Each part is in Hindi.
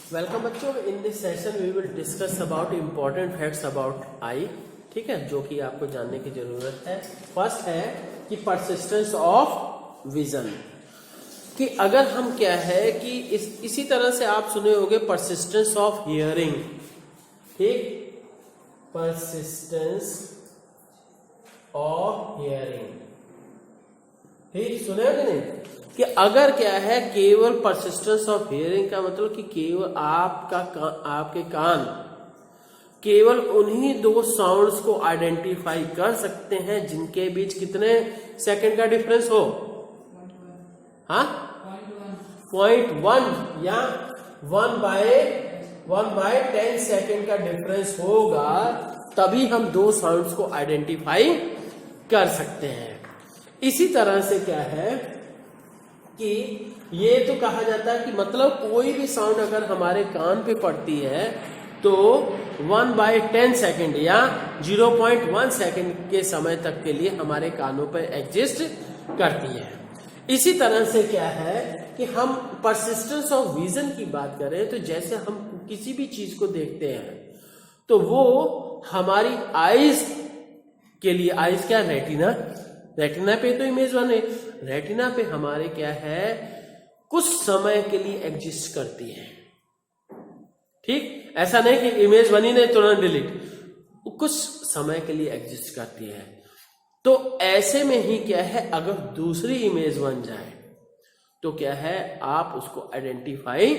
वेलकम बच्चों, in this session we will discuss about important facts about eye. ठीक है, जो कि आपको जानने की जरूरत है। फर्स्ट है कि परसिस्टेंस ऑफ विजन, कि अगर हम क्या है कि इसी तरह से आप सुने होंगे परसिस्टेंस ऑफ हियरिंग। ठीक, परसिस्टेंस ऑफ हियरिंग, ठीक सुने हो कि नहीं? कि अगर क्या है केवल परसिस्टेंस ऑफ हियरिंग का मतलब कि केवल आपके कान केवल उन्हीं दो साउंड्स को आइडेंटिफाई कर सकते हैं जिनके बीच कितने सेकंड का डिफरेंस हो। हाँ, 0.1 या 1/10 सेकंड का डिफरेंस होगा, तभी हम दो साउंड्स को आइडेंटिफाई कर सकते हैं। इसी तरह से क्या है कि ये तो कहा जाता है कि मतलब कोई भी साउंड अगर हमारे कान पे पड़ती है तो 1/10 सेकेंड या 0.1 सेकेंड के समय तक के लिए हमारे कानों पे एग्जिस्ट करती है। इसी तरह से क्या है कि हम परसिस्टेंस ऑफ विजन की बात करें तो जैसे हम किसी भी चीज को देखते हैं तो वो हमारी आईज के लिए, आईज क्या, रेटिना पे तो इमेज वन है, रेटिना पे हमारे क्या है कुछ समय के लिए एग्जिस्ट करती है। ठीक, ऐसा नहीं कि इमेज बनी नहीं तुरंत डिलीट, कुछ समय के लिए एग्जिस्ट करती है। तो ऐसे में ही क्या है अगर दूसरी इमेज बन जाए तो क्या है आप उसको आइडेंटिफाई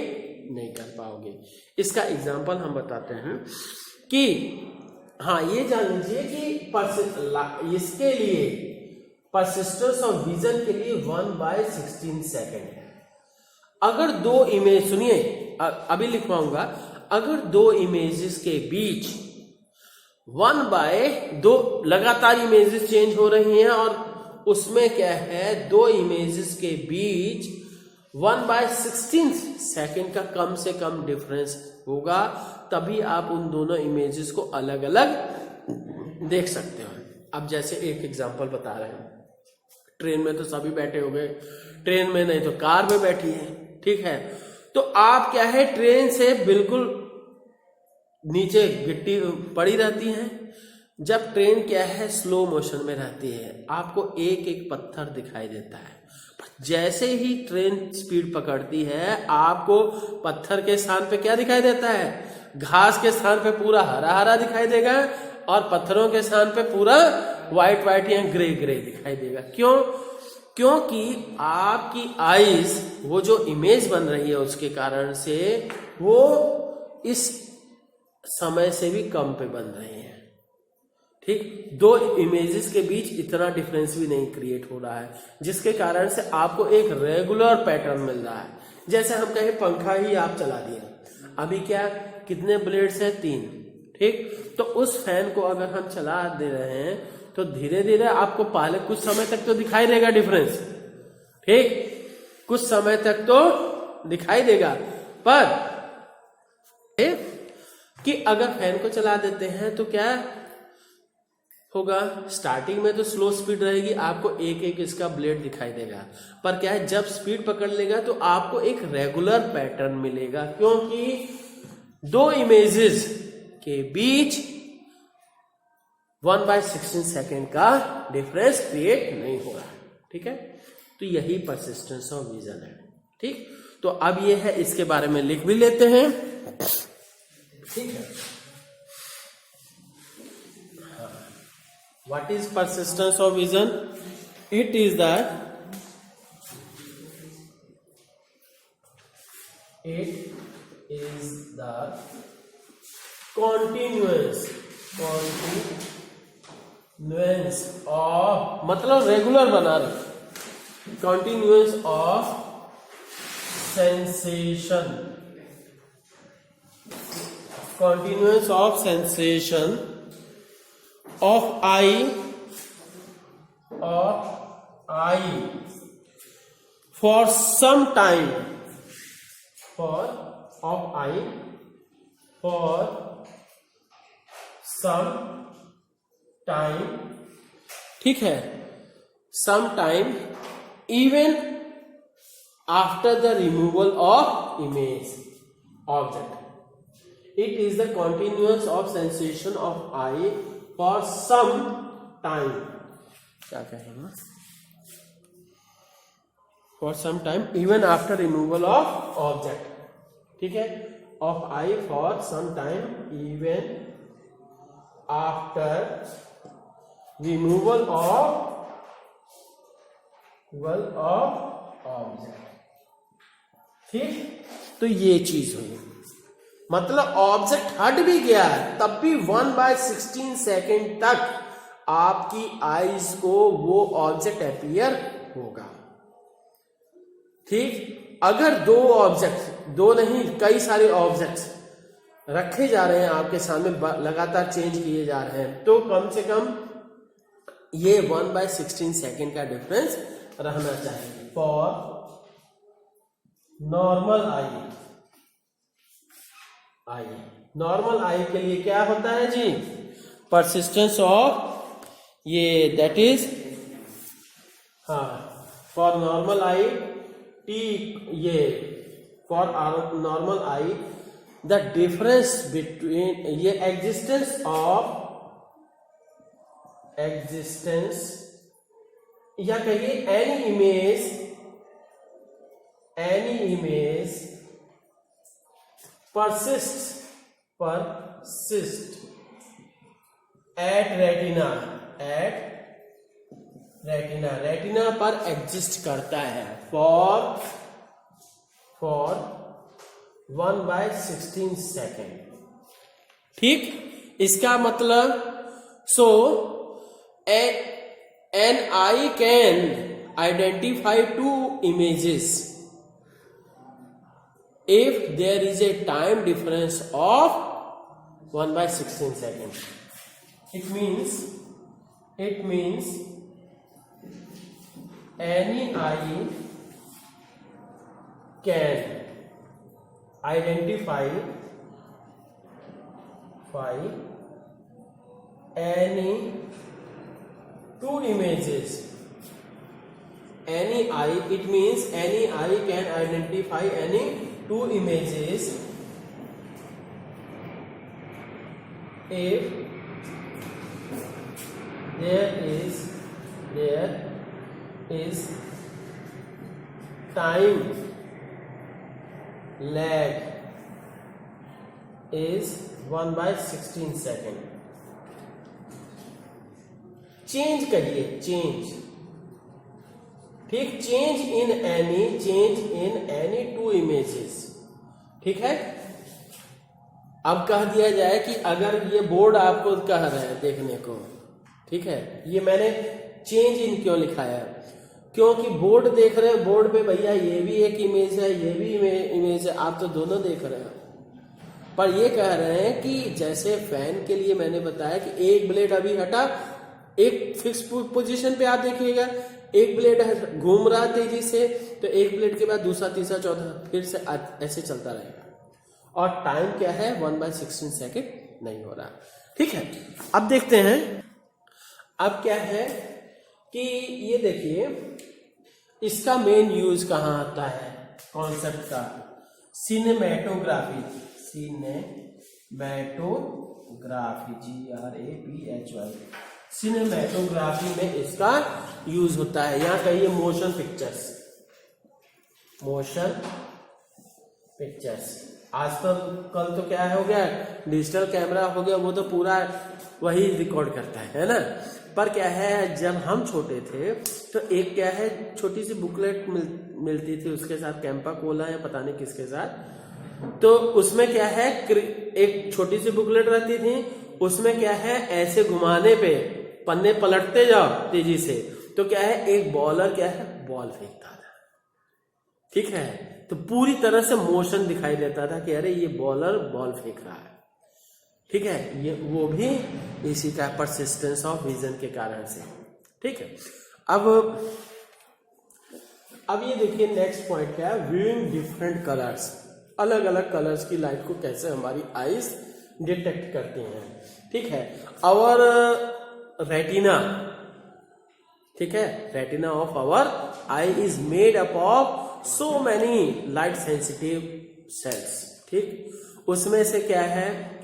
नहीं कर पाओगे। इसका एग्जांपल हम बताते हैं कि हाँ, ये जान लीजिए कि इसके लिए परसिस्टेंस ऑफ विजन के लिए 1/16 सेकेंड है। अगर दो इमेज, सुनिए अभी लिखवाऊंगा, अगर दो इमेजेस के बीच 1/2 लगातार इमेजेस चेंज हो रही हैं और उसमें क्या है दो इमेजेस के बीच 1/16 सेकेंड का कम से कम डिफरेंस होगा, तभी आप उन दोनों इमेजेस को अलग अलग देख सकते हो। अब जैसे एक एग्जांपल बता रहे हैं, ट्रेन में तो सभी बैठे हो गए, ट्रेन में नहीं तो कार में बैठी है। ठीक है, तो आप क्या है ट्रेन से बिल्कुल नीचे गिट्टी पड़ी रहती है। जब ट्रेन क्या है स्लो मोशन में रहती है, आपको एक एक पत्थर दिखाई देता है। जैसे ही ट्रेन स्पीड पकड़ती है आपको पत्थर के स्थान पे क्या दिखाई देता है, घास के स्थान पे पूरा हरा हरा दिखाई देगा और पत्थरों के स्थान पे पूरा व्हाइट या ग्रे दिखाई देगा। क्यों? क्योंकि आपकी आईज, वो जो इमेज बन रही है उसके कारण से वो इस समय से भी कम पे बन रही है। ठीक, दो इमेजेस के बीच इतना डिफरेंस भी नहीं क्रिएट हो रहा है, जिसके कारण से आपको एक रेगुलर पैटर्न मिल रहा है। जैसे हम कहें पंखा ही आप चला दिए, अभी क्या कितने ब्लेड्स है, 3। ठीक, तो उस फैन को अगर हम चला दे रहे हैं तो धीरे धीरे आपको पहले कुछ समय तक तो दिखाई देगा डिफरेंस। ठीक, कुछ समय तक तो दिखाई देगा, पर कि अगर फैन को चला देते हैं तो क्या होगा, स्टार्टिंग में तो स्लो स्पीड रहेगी, आपको एक एक इसका ब्लेड दिखाई देगा, पर क्या है जब स्पीड पकड़ लेगा तो आपको एक रेगुलर पैटर्न मिलेगा, क्योंकि दो इमेजेस के बीच 1/16 सेकेंड का डिफरेंस क्रिएट नहीं हो रहा है। ठीक है, तो यही परसिस्टेंस ऑफ विजन है। ठीक, तो अब ये है, इसके बारे में लिख भी लेते हैं। ठीक है, what is persistence of vision? It is the continuous of, मतलब रेगुलर बना रहे, continuous of sensation of eye for some time, ठीक है, some time even after the removal of image, object. It is the continuous of sensation of eye for some time, क्या कहेंगे, for some time even after removal of object, ठीक है, of eye for some time even after removal of object. ठीक, तो ये चीज हुई, मतलब ऑब्जेक्ट हट भी गया है तब भी 1/16 सेकेंड तक आपकी आईज को वो ऑब्जेक्ट अपीयर होगा। ठीक, अगर दो ऑब्जेक्ट, दो नहीं कई सारे ऑब्जेक्ट्स रखे जा रहे हैं आपके सामने, लगातार चेंज किए जा रहे हैं, तो कम से कम ये 1/16 सेकेंड का डिफरेंस रहना चाहिए फॉर नॉर्मल आई। नॉर्मल आई के लिए क्या होता है जी, परसिस्टेंस ऑफ ये दैट इज, हाँ, फॉर नॉर्मल आई टी, ये for normal I the difference between ये एग्जिस्टेंस या कहिए any image persist at retina पर एग्जिस्ट करता है फॉर 1/16 सेकेंड। ठीक, इसका मतलब सो an eye can identify two images if there is a time difference of 1/16 seconds. It means any eye can identify any two images. Any eye, it means any eye can identify any two images if there is time lag is 1/16 second. Change करिए, चेंज, ठीक, change in any two images, ठीक है। अब कह दिया जाए कि अगर ये बोर्ड आपको कह रहे हैं देखने को, ठीक है, ये मैंने चेंज इन क्यों लिखाया है, क्योंकि बोर्ड देख रहे हैं, बोर्ड पे भैया ये भी एक इमेज है, ये भी इमेज है, आप तो दोनों देख रहे हो, पर ये कह रहे हैं कि जैसे फैन के लिए मैंने बताया कि एक ब्लेड अभी हटा, एक फिक्स पोजीशन पे आप देखिएगा, एक ब्लेड घूम रहा तेजी से, तो एक ब्लेड के बाद दूसरा, तीसरा, चौथा, फिर से ऐसे चलता रहेगा, और टाइम क्या है 1/16 सेकेंड नहीं हो रहा, ठीक है। अब देखते हैं, अब क्या है कि ये देखिए इसका मेन यूज कहाँ आता है, कॉन्सेप्ट का, सिनेमैटोग्राफी, GRAPHY, सिनेमैटोग्राफी में इसका यूज होता है। यहां कहिए मोशन पिक्चर्स। आजकल तो क्या हो गया, डिजिटल कैमरा हो गया, वो तो पूरा वही रिकॉर्ड करता है ना। पर क्या है, जब हम छोटे थे तो एक क्या है, छोटी सी बुकलेट मिलती थी, उसके साथ कैंपा कोला या पता नहीं किसके साथ, तो उसमें क्या है, एक छोटी सी बुकलेट रहती थी, उसमें क्या है, ऐसे घुमाने पे पन्ने पलटते जाओ तेजी से, तो क्या है, एक बॉलर क्या है, बॉल फेंकता था, ठीक है, तो पूरी तरह से मोशन दिखाई देता था कि अरे ये बॉलर बॉल फेंक रहा है, ठीक है, ये वो भी इसी का परसिस्टेंस ऑफ विजन के कारण से, ठीक है। अब ये देखिए नेक्स्ट पॉइंट क्या है, व्यूइंग डिफरेंट कलर्स, अलग अलग कलर्स की लाइट को कैसे हमारी आईज डिटेक्ट करती हैं, ठीक है। आवर रेटिना, ठीक है, retina of our eye is made up of so many light sensitive cells, ठीक। उसमें से क्या है,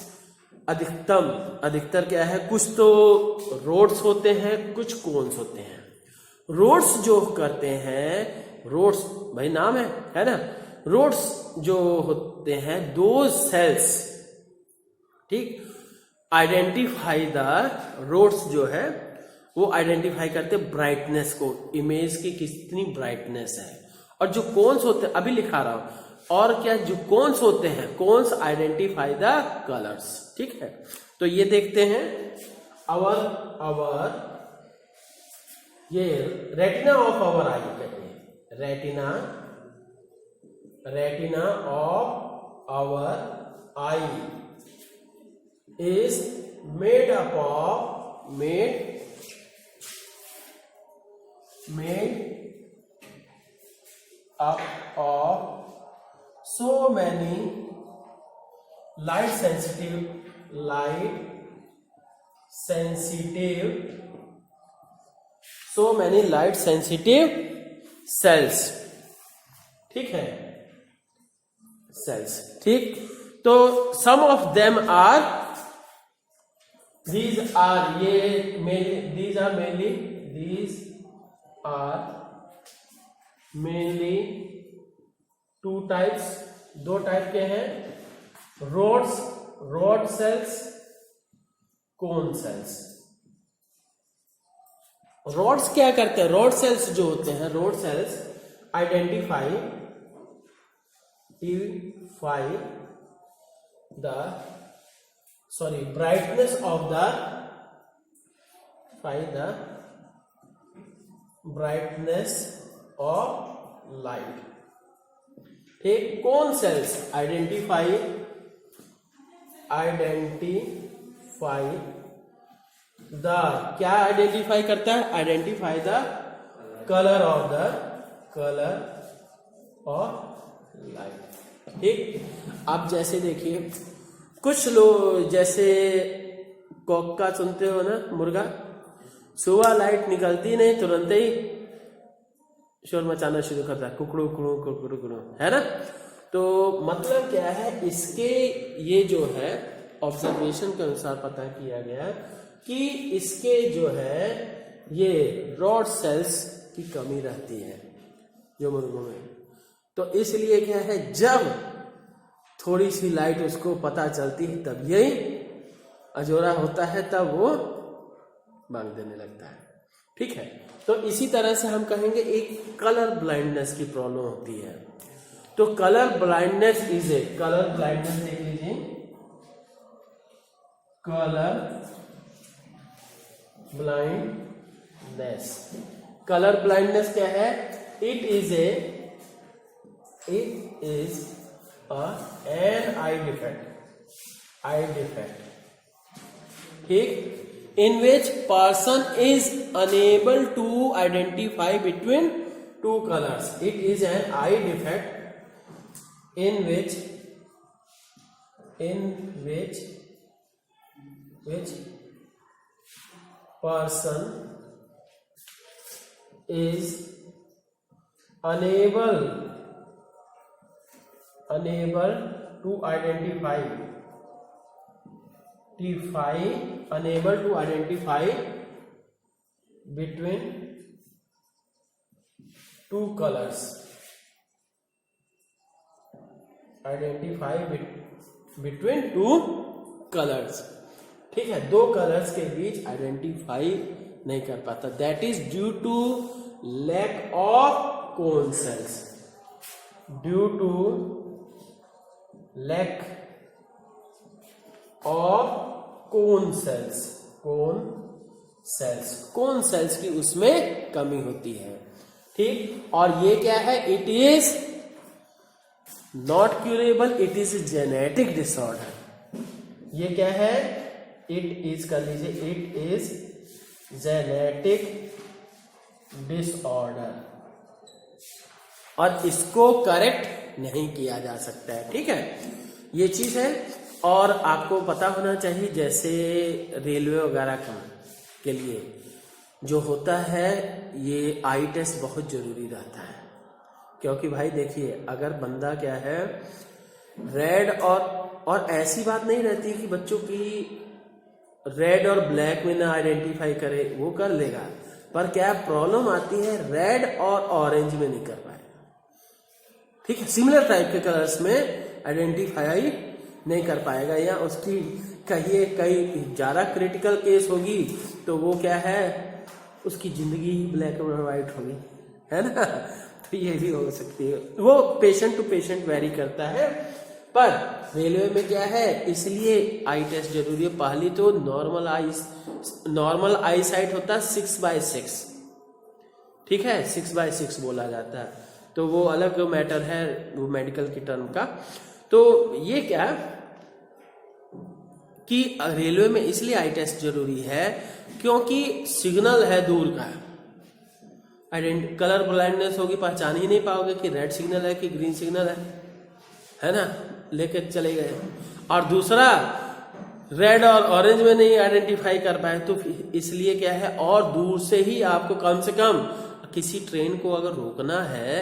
अधिकतर क्या है, कुछ तो रोड्स होते हैं, कुछ कोन्स होते हैं। रोड्स जो करते हैं, रोड्स भाई नाम है ना, रोड्स जो होते हैं दो सेल्स, ठीक, आइडेंटिफाई द रोड्स जो है वो आइडेंटिफाई करते ब्राइटनेस को, इमेज की कितनी ब्राइटनेस है। और जो कोन्स होते हैं, अभी लिखा रहा हूं, और क्या, जो कोन्स होते हैं, कोन्स आइडेंटिफाई द कलर्स, ठीक है। तो ये देखते हैं, आवर ये रेटिना ऑफ आवर आई कहते हैं, retina of our eye is made up of so many light sensitive cells, ठीक है, cells, ठीक। तो some of them are, these are mainly two types, दो टाइप के हैं, rod cells, cone cells। Rods क्या करते हैं, रॉड सेल्स जो होते हैं, rod sales identify brightness of the light, ठीक। कौन सेल्स आइडेंटिफाई द, क्या आइडेंटिफाई करता है, identify the colour of light, ठीक। अब जैसे देखिए, कुछ लोग जैसे कॉक का सुनते हो ना, मुर्गा, सुबह लाइट निकलती नहीं तुरंत ही शोर मचाना शुरू करता है, कुकड़ू कुकड़ू कुकड़ू कुकड़ू, है ना। तो मतलब क्या है, इसके ये जो है ऑब्जर्वेशन के अनुसार पता किया गया कि इसके जो है ये रॉड सेल्स की कमी रहती है जो मुर्गों में। तो इसलिए क्या है, जब थोड़ी सी लाइट उसको पता चलती है तब यही अजोरा होता है, तब वो मांग देने लगता है, ठीक है। तो इसी तरह से हम कहेंगे एक कलर ब्लाइंडनेस की प्रॉब्लम होती है। तो कलर ब्लाइंडनेस देख लीजिए, कलर ब्लाइंडनेस क्या है, it is an I defect, ठीक, in which person is unable to identify between two colors. It is an eye defect in which person is unable to identify between two colors, ठीक है, दो कलर्स के बीच आइडेंटिफाई नहीं कर पाता। That is due to lack of cone cells, due to lack of cone cells की उसमें कमी होती है, ठीक। और ये क्या है, it is not curable, it is genetic disorder. ये क्या है, इट इज, कर लीजिए, इट इज जेनेटिक डिसऑर्डर, और इसको करेक्ट नहीं किया जा सकता है, ठीक है, ये चीज है। और आपको पता होना चाहिए, जैसे रेलवे वगैरह के लिए जो होता है, ये आई टेस्ट बहुत जरूरी रहता है। क्योंकि भाई देखिए, अगर बंदा क्या है, रेड और ऐसी बात नहीं रहती कि बच्चों की रेड और ब्लैक में ना आइडेंटिफाई करे, वो कर लेगा, पर क्या प्रॉब्लम आती है रेड और ऑरेंज में नहीं कर पाएगा। ठीक है, सिमिलर टाइप के कलर्स में आइडेंटिफाई नहीं कर पाएगा, या उसकी कहिए कई ज्यादा क्रिटिकल केस होगी तो वो क्या है, उसकी जिंदगी ब्लैक और व्हाइट होगी, है ना। तो ये भी हो सकती है, वो पेशेंट टू पेशेंट वेरी करता है। पर रेलवे में क्या है, इसलिए आई टेस्ट जरूरी है। पहली तो नॉर्मल आई साइट होता है 6/6, ठीक है, 6/6 बोला जाता है, तो वो अलग मैटर है, वो मेडिकल की टर्म का। तो ये क्या कि रेलवे में इसलिए आई टेस्ट जरूरी है क्योंकि सिग्नल है दूर का, कलर ब्लाइंडनेस होगी, पहचान ही नहीं पाओगे कि रेड सिग्नल है कि ग्रीन सिग्नल है ना, लेके चले गए। और दूसरा रेड और ऑरेंज में नहीं आइडेंटिफाई कर पाए, तो इसलिए क्या है, और दूर से ही आपको कम से कम किसी ट्रेन को अगर रोकना है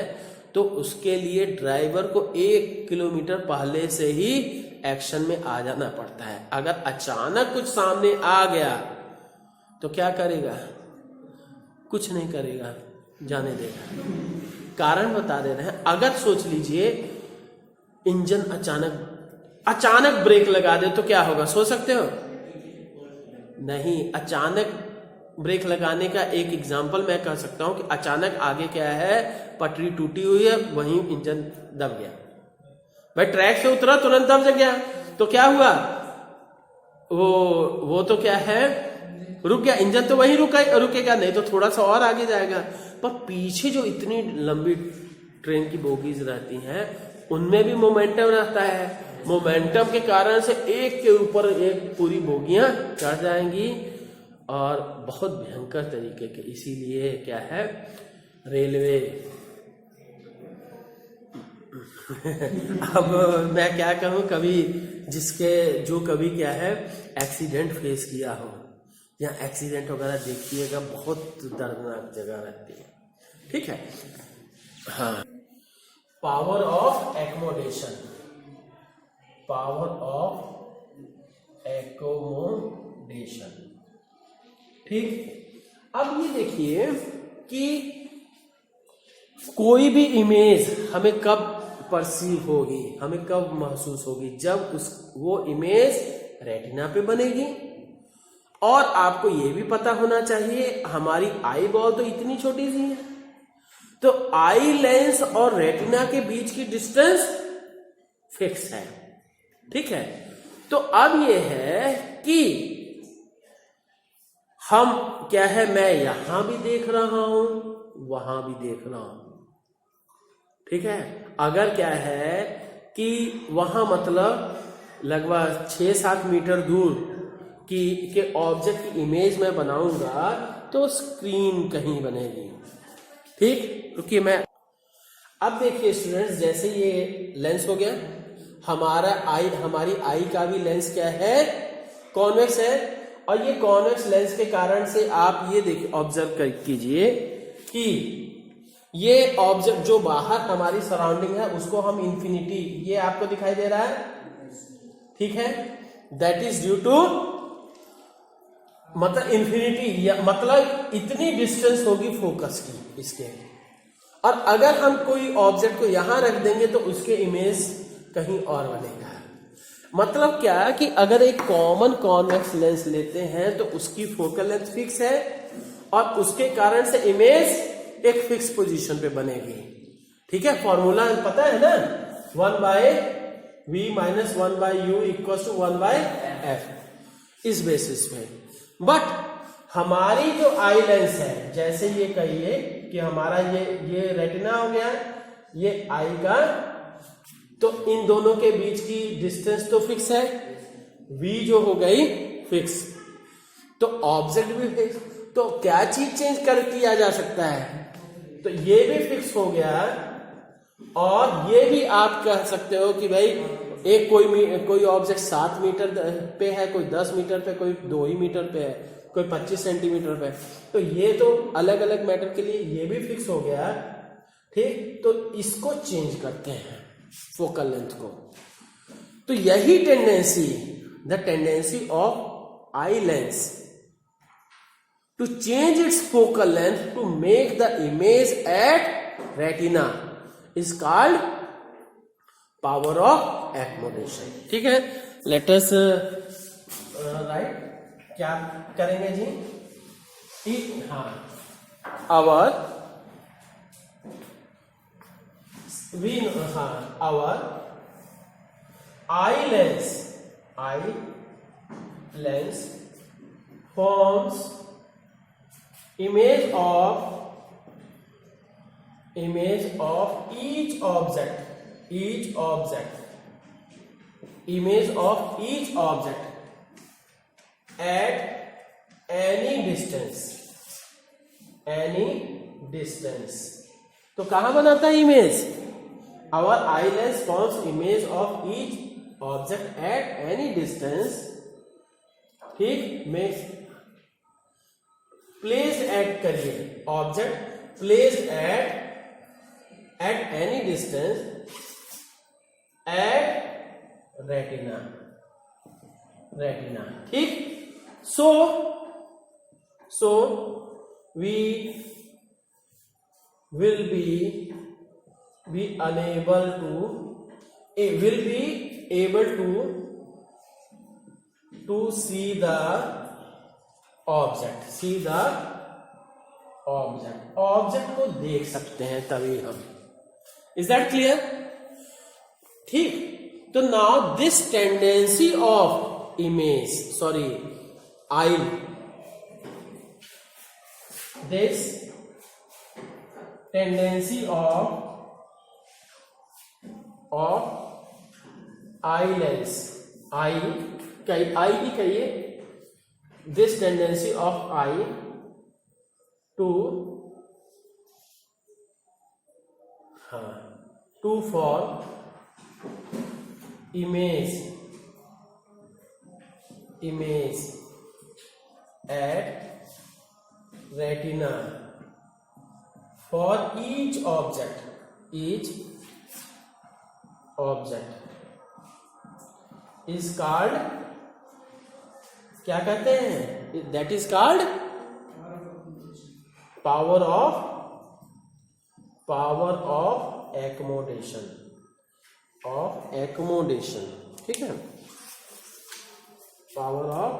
तो उसके लिए ड्राइवर को 1 किलोमीटर पहले से ही एक्शन में आ जाना पड़ता है। अगर अचानक कुछ सामने आ गया तो क्या करेगा, कुछ नहीं करेगा, जाने देगा। कारण बता दे रहे हैं, अगर सोच लीजिए इंजन अचानक ब्रेक लगा दे तो क्या होगा, सोच सकते हो? नहीं, अचानक ब्रेक लगाने का एक एग्जांपल मैं कह सकता हूं कि अचानक आगे क्या है, पटरी टूटी हुई है, वहीं इंजन दब गया, भाई ट्रैक से उतरा तुरंत दब गया, तो क्या हुआ, वो तो क्या है, रुक गया, इंजन तो वहीं रुकेगा, नहीं तो थोड़ा सा और आगे जाएगा। पर पीछे जो इतनी लंबी ट्रेन की बोगीज रहती हैं उनमें भी मोमेंटम रहता है, मोमेंटम के कारण से एक के ऊपर एक पूरी बोगियां चढ़ जाएंगी और बहुत भयंकर तरीके के। इसीलिए क्या है, रेलवे अब मैं क्या कहूँ, कभी जो कभी क्या है एक्सीडेंट फेस किया हो या एक्सीडेंट वगैरह देखिएगा, बहुत दर्दनाक जगह रहती है, ठीक है। हाँ, पावर ऑफ एकोमोडेशन, ठीक। अब ये देखिए कि कोई भी इमेज हमें कब परसीव होगी, हमें कब महसूस होगी, जब वो इमेज रेटिना पे बनेगी। और आपको ये भी पता होना चाहिए हमारी आई बॉल तो इतनी छोटी सी है, तो आई लेंस और रेटिना के बीच की डिस्टेंस फिक्स है, ठीक है। तो अब ये है कि हम क्या है, मैं यहां भी देख रहा हूं, वहां भी देख रहा हूं, ठीक है। अगर क्या है कि वहां मतलब लगभग 6-7 मीटर दूर के ऑब्जेक्ट की इमेज में बनाऊंगा तो स्क्रीन कहीं बनेगी, ठीक। क्योंकि मैं अब देखिए स्टूडेंट्स, जैसे ये लेंस हो गया, हमारी आई का भी लेंस क्या है, कॉन्वेक्स है, और ये कॉन्वेक्स लेंस के कारण से आप ये देखिए, ऑब्जर्व कीजिए कि ये ऑब्जेक्ट जो बाहर हमारी सराउंडिंग है उसको हम इंफिनिटी, ये आपको दिखाई दे रहा है, ठीक है, दैट इज ड्यू टू मतलब इंफिनिटी, या मतलब इतनी डिस्टेंस होगी फोकस की इसके। और अगर हम कोई ऑब्जेक्ट को यहां रख देंगे तो उसके इमेज कहीं और बनेगा। मतलब क्या कि अगर एक कॉमन कॉन्वेक्स लेंस लेते हैं तो उसकी फोकल लेंथ फिक्स है और उसके कारण से इमेज एक फिक्स पोजीशन पे बनेगी, ठीक है। फॉर्मूला पता है ना, 1/v - 1/u = 1/f, इस बेसिस पे। बट हमारी जो आई लेंस है, जैसे ये कहिए कि हमारा ये रेटिना हो गया, ये आई का, तो इन दोनों के बीच की डिस्टेंस तो फिक्स है, v जो हो गई फिक्स, तो ऑब्जेक्ट भी फिक्स, तो क्या चीज चेंज किया जा सकता है, तो ये भी फिक्स हो गया। और ये भी आप कह सकते हो कि भाई एक कोई ऑब्जेक्ट 7 मीटर पे है, कोई 10 मीटर पे, कोई 2 ही मीटर पे है, कोई 25 सेंटीमीटर पे, तो ये तो अलग अलग मैटर के लिए ये भी फिक्स हो गया, ठीक। तो इसको चेंज करते हैं फोकल लेंथ को, तो यही tendency, the tendency of eye lens to change its focal length to make the image at retina is called power of accommodation. ठीक है, लेट अस राइट, क्या करेंगे जी? हाँ, our eye lens forms image of each object at any distance। तो कहां बनाता है image? Our eye lens forms image of each object at any distance। ठीक, makes placed at करिए, object placed at any distance at retina। ठीक, so we will be able to see the object को देख सकते हैं तभी हम। Is that clear? ठीक, तो now this tendency of eye, this tendency of eye lens, eye की कहिए, this tendency of eye to form image at retina for each object is called, क्या कहते हैं? That is called power of accommodation। ठीक है, power of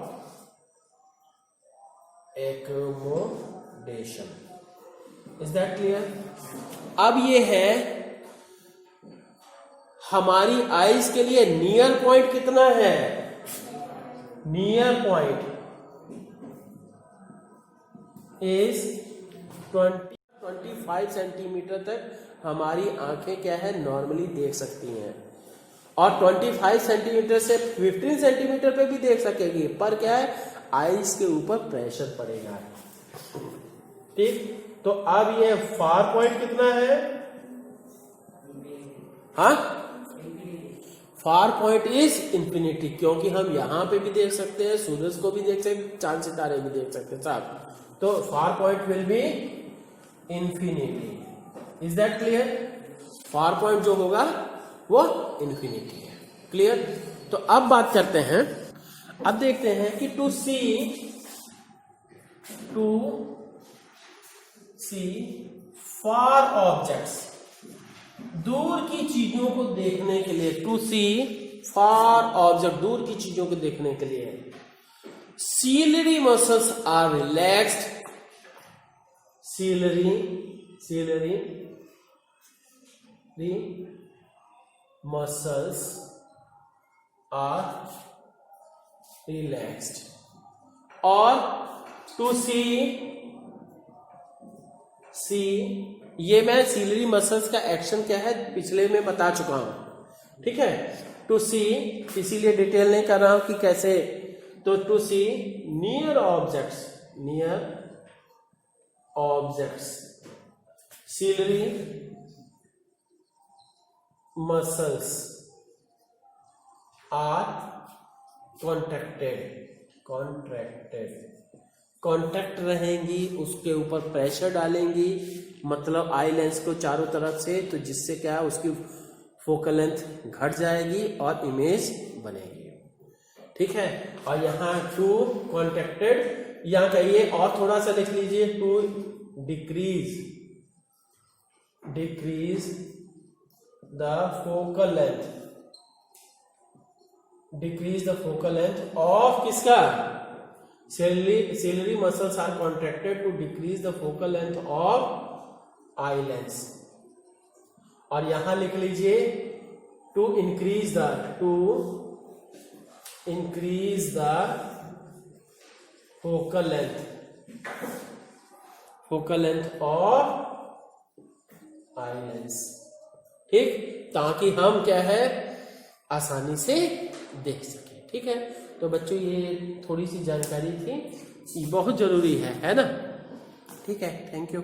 accommodation। Is that clear? अब ये है हमारी आईज के लिए नियर पॉइंट कितना है? नियर पॉइंट इज 25 सेंटीमीटर तक हमारी आंखें क्या है, नॉर्मली देख सकती हैं, और 25 सेंटीमीटर से 15 सेंटीमीटर पे भी देख सकेगी, पर क्या है, आईज के ऊपर प्रेशर पड़ेगा। ठीक, तो अब ये फार पॉइंट कितना है? हाँ, फार पॉइंट इज इंफिनिटी, क्योंकि हम यहां पे भी देख सकते हैं, सूरज को भी देख सकते हैं, चांद सितारे भी देख सकते हैं साहब। तो far point will be infinity. Is that clear? Far point जो होगा वो इंफिनिटी है। क्लियर? तो अब बात करते हैं, अब देखते हैं कि टू सी फार ऑब्जेक्ट्स, दूर की चीजों को देखने के लिए, टू सी फार ऑब्जेक्ट, दूर की चीजों को देखने के लिए ciliary muscles are relaxed, ciliary muscles are relaxed। और टू सी ये मैं सीलरी मसल्स का एक्शन क्या है पिछले में बता चुका हूं। ठीक है, टू सी, इसीलिए डिटेल नहीं कर रहा हूं कि कैसे। तो to see near objects ciliary muscles are contract रहेंगी, उसके ऊपर प्रेशर डालेंगी, मतलब आई लेंस को चारों तरफ से, तो जिससे क्या है, उसकी फोकल लेंथ घट जाएगी और इमेज बनेगी। ठीक है, और यहाँ टू कॉन्ट्रैक्टेड, यहाँ कहिए और थोड़ा सा लिख लीजिए, to decrease the focal length, decrease the focal length of किसका, ciliary muscles are contracted to decrease the focal length of eye lens। और यहां लिख लीजिए to increase the focal length of eye lens. ठीक, ताकि हम क्या है आसानी से देख सके। ठीक है, तो बच्चों ये थोड़ी सी जानकारी थी, ये बहुत जरूरी है ना। ठीक है, थैंक यू।